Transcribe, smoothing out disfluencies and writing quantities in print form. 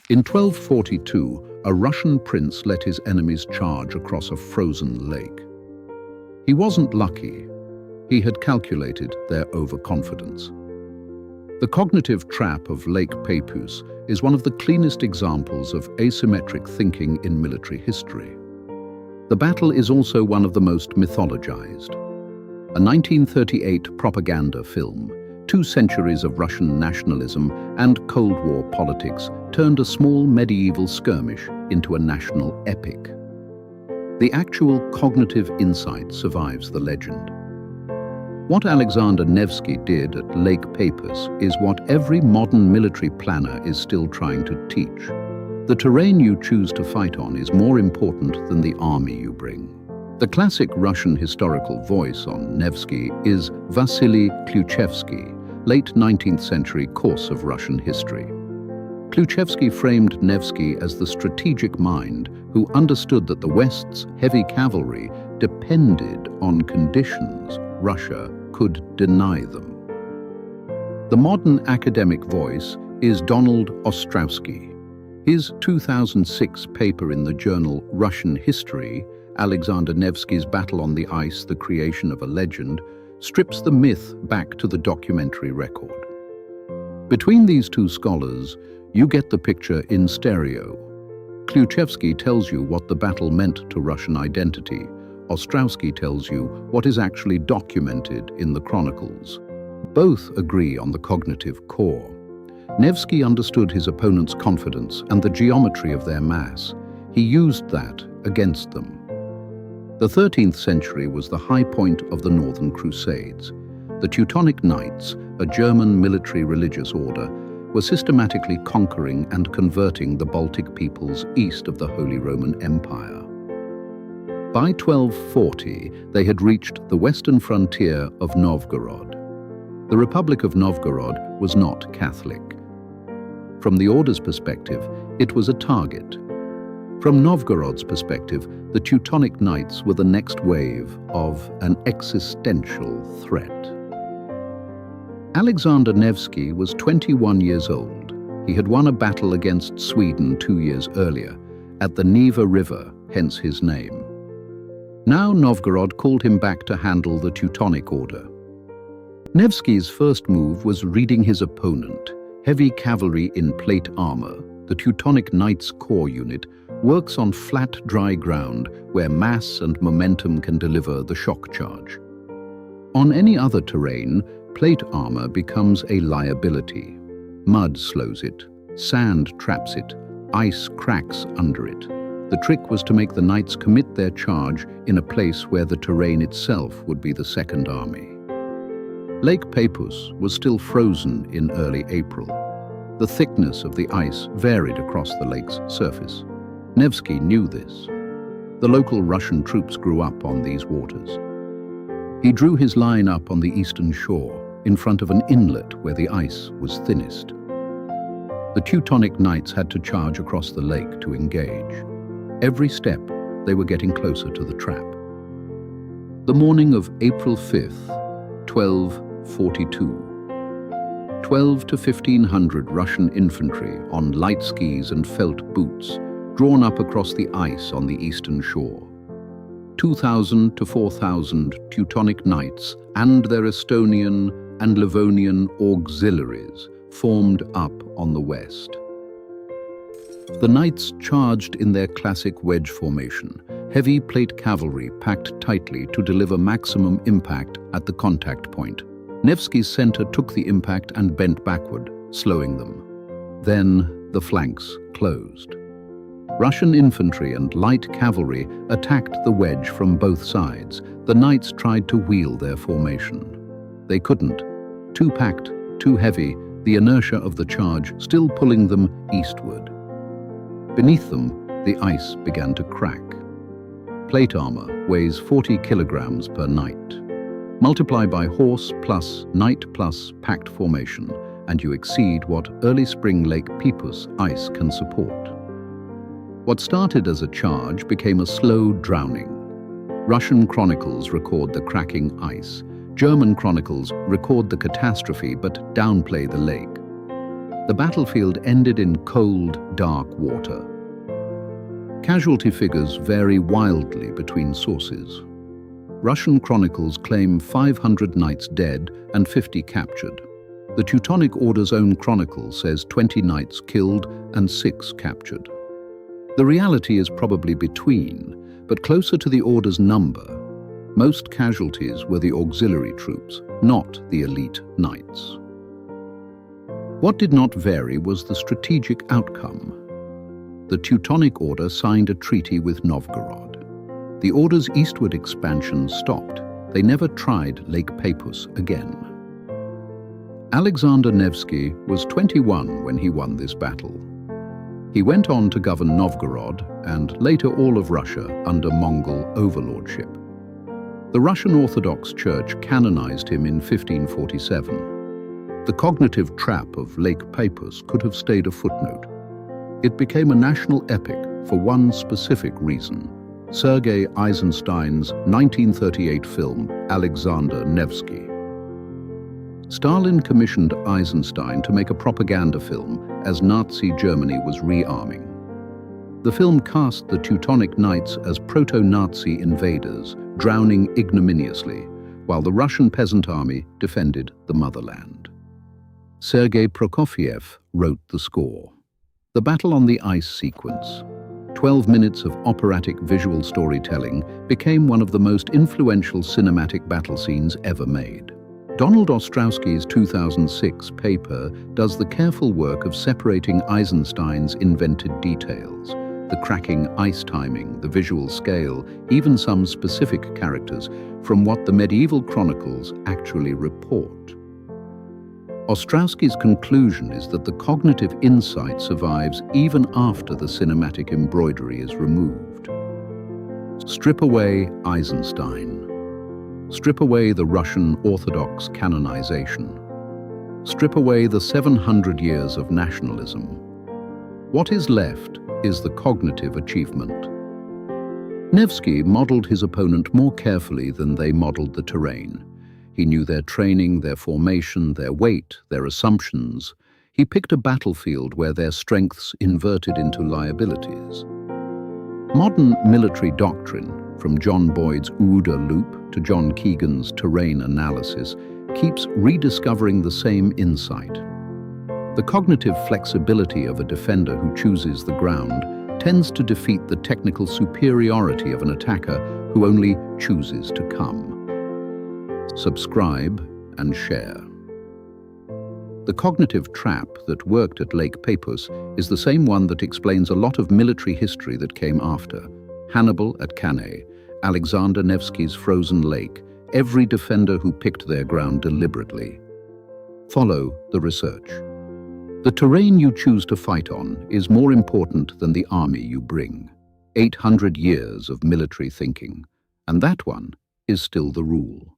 In 1242, a Russian prince let his enemies charge across a frozen lake. He wasn't lucky. He had calculated their overconfidence. The cognitive trap of Lake Peipus is one of the cleanest examples of asymmetric thinking in military history. The battle is also one of the most mythologized. A 1938 propaganda film, 2 centuries of Russian nationalism and Cold War politics turned a small medieval skirmish into a national epic. The actual cognitive insight survives the legend. What Alexander Nevsky did at Lake Peipus is what every modern military planner is still trying to teach. The terrain you choose to fight on is more important than the army you bring. The classic Russian historical voice on Nevsky is Vasily Klyuchevsky, late 19th century Course of Russian history. Klyuchevsky framed Nevsky as the strategic mind who understood that the West's heavy cavalry depended on conditions Russia could deny them. The modern academic voice is Donald Ostrowski. His 2006 paper in the journal Russian History, Alexander Nevsky's Battle on the Ice, The Creation of a Legend, strips the myth back to the documentary record. Between these two scholars, you get the picture in stereo. Klyuchevsky tells you what the battle meant to Russian identity. Ostrowski tells you what is actually documented in the chronicles. Both agree on the cognitive core. Nevsky understood his opponent's confidence and the geometry of their mass. He used that against them. The 13th century was the high point of the Northern Crusades. The Teutonic Knights, a German military religious order, were systematically conquering and converting the Baltic peoples east of the Holy Roman Empire. By 1240, they had reached the western frontier of Novgorod. The Republic of Novgorod was not Catholic. From the order's perspective, it was a target. From Novgorod's perspective, the Teutonic Knights were the next wave of an existential threat. Alexander Nevsky was 21 years old. He had won a battle against Sweden 2 years earlier, at the Neva River, hence his name. Now Novgorod called him back to handle the Teutonic Order. Nevsky's first move was reading his opponent. Heavy cavalry in plate armor, the Teutonic Knights Corps unit, works on flat, dry ground where mass and momentum can deliver the shock charge. On any other terrain, plate armor becomes a liability. Mud slows it, sand traps it, ice cracks under it. The trick was to make the knights commit their charge in a place where the terrain itself would be the second army. Lake Peipus was still frozen in early April. The thickness of the ice varied across the lake's surface. Nevsky knew this. The local Russian troops grew up on these waters. He drew his line up on the eastern shore, in front of an inlet where the ice was thinnest. The Teutonic Knights had to charge across the lake to engage. Every step, they were getting closer to the trap. The morning of April 5th, 1242. 12 to 1,500 Russian infantry on light skis and felt boots, drawn up across the ice on the eastern shore. 2,000 to 4,000 Teutonic Knights and their Estonian and Livonian auxiliaries formed up on the west. The Knights charged in their classic wedge formation, heavy plate cavalry packed tightly to deliver maximum impact at the contact point. Nevsky's center took the impact and bent backward, slowing them. Then the flanks closed. Russian infantry and light cavalry attacked the wedge from both sides. The Knights tried to wheel their formation. They couldn't. Too packed, too heavy, the inertia of the charge still pulling them eastward. Beneath them, the ice began to crack. Plate armor weighs 40 kilograms per knight. Multiply by horse plus knight plus packed formation, and you exceed what early spring Lake Peipus ice can support. What started as a charge became a slow drowning. Russian chronicles record the cracking ice. German chronicles record the catastrophe but downplay the lake. The battlefield ended in cold, dark water. Casualty figures vary wildly between sources. Russian chronicles claim 500 knights dead and 50 captured. The Teutonic Order's own chronicle says 20 knights killed and 6 captured. The reality is probably between, but closer to the Order's number. Most casualties were the auxiliary troops, not the elite knights. What did not vary was the strategic outcome. The Teutonic Order signed a treaty with Novgorod. The Order's eastward expansion stopped. They never tried Lake Peipus again. Alexander Nevsky was 21 when he won this battle. He went on to govern Novgorod and later all of Russia under Mongol overlordship. The Russian Orthodox Church canonized him in 1547. The cognitive trap of Lake Peipus could have stayed a footnote. It became a national epic for one specific reason: Sergei Eisenstein's 1938 film, Alexander Nevsky. Stalin commissioned Eisenstein to make a propaganda film as Nazi Germany was rearming. The film cast the Teutonic Knights as proto-Nazi invaders, drowning ignominiously, while the Russian peasant army defended the motherland. Sergei Prokofiev wrote the score. The battle on the ice sequence, 12 minutes of operatic visual storytelling, became one of the most influential cinematic battle scenes ever made. Donald Ostrowski's 2006 paper does the careful work of separating Eisenstein's invented details, the cracking ice timing, the visual scale, even some specific characters, from what the medieval chronicles actually report. Ostrowski's conclusion is that the cognitive insight survives even after the cinematic embroidery is removed. Strip away Eisenstein. Strip away the Russian Orthodox canonization. Strip away the 700 years of nationalism. What is left is the cognitive achievement. Nevsky modeled his opponent more carefully than they modeled the terrain. He knew their training, their formation, their weight, their assumptions. He picked a battlefield where their strengths inverted into liabilities. Modern military doctrine, from John Boyd's OODA loop to John Keegan's terrain analysis, keeps rediscovering the same insight. The cognitive flexibility of a defender who chooses the ground tends to defeat the technical superiority of an attacker who only chooses to come. Subscribe and share. The cognitive trap that worked at Lake Peipus is the same one that explains a lot of military history that came after. Hannibal at Cannae, Alexander Nevsky's frozen lake, every defender who picked their ground deliberately. Follow the research. The terrain you choose to fight on is more important than the army you bring. 800 years of military thinking, and that one is still the rule.